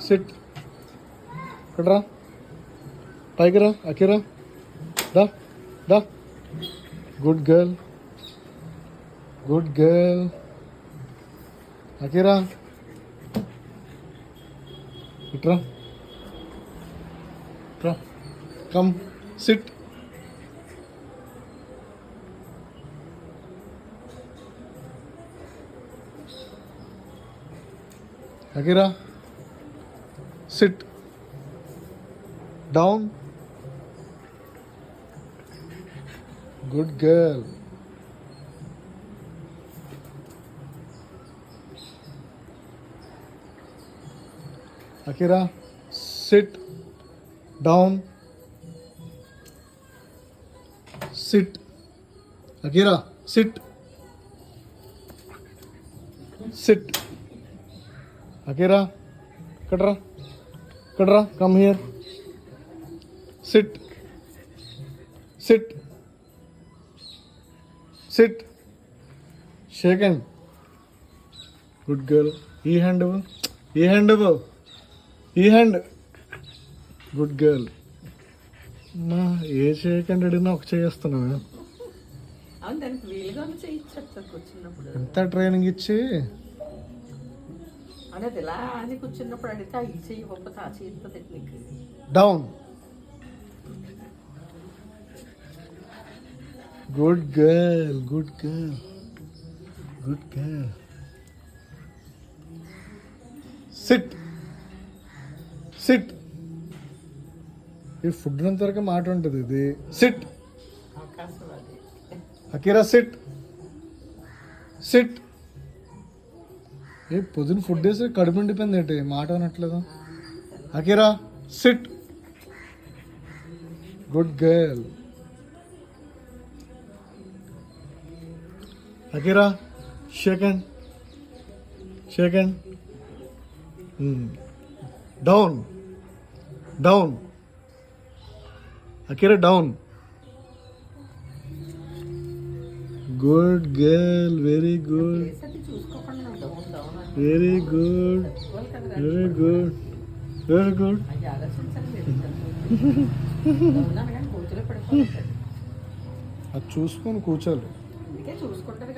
SIT. ఇక్కడ రా, పైకి రా. అకిరా, దా దా. Good girl, good girl. Akira, ఇట్రా, ఇట్రా. Come sit. Akira, sit. Down. Good girl. Akira, sit. Down. Sit. Akira, sit. Sit. Akira, ఇక్కడ రా. Come here. Sit. Sit. Sit. Shake hand. Good girl. ఈ హ్యాండ్ ఇవ్వు, ఈ hand ఇవ్వు, ఈ hand. Good girl. మా ఏ షేక్ హ్యాండ్ అడిగినా ఒక చేస్తున్నావా? ఎంత ట్రైనింగ్ ఇచ్చి అనేది ఇలా అని కూర్చున్నప్పుడు అడిగితే ఈ చెయ్యి గొప్ప ఆ చెయ్యితో technique. Down. Good girl, good girl, good girl. Sit. Sit. ఈ ఫుడ్ అంతవరకు మాట ఉంటుంది ఇది. సిట్. అవకాశం అది. Akira, sit. సిట్. ఏ పొద్దున ఫుడ్ వేసి కడుపు నిండిపోయింది ఏంటి, మాట అనట్లేదు. Akira, sit. Good girl. Akira, shake hand. Shake hand. Down. Down. Akira, down. Good girl, very good, చూసుకోకుండా డౌన్ డౌన్ అని very good, very good, very good. అది ఆలోచించండి. కూతురు పడిపోతుంది. అది చూసుకొని కూర్చోాలి. అందుకే చూసుకుంటారు.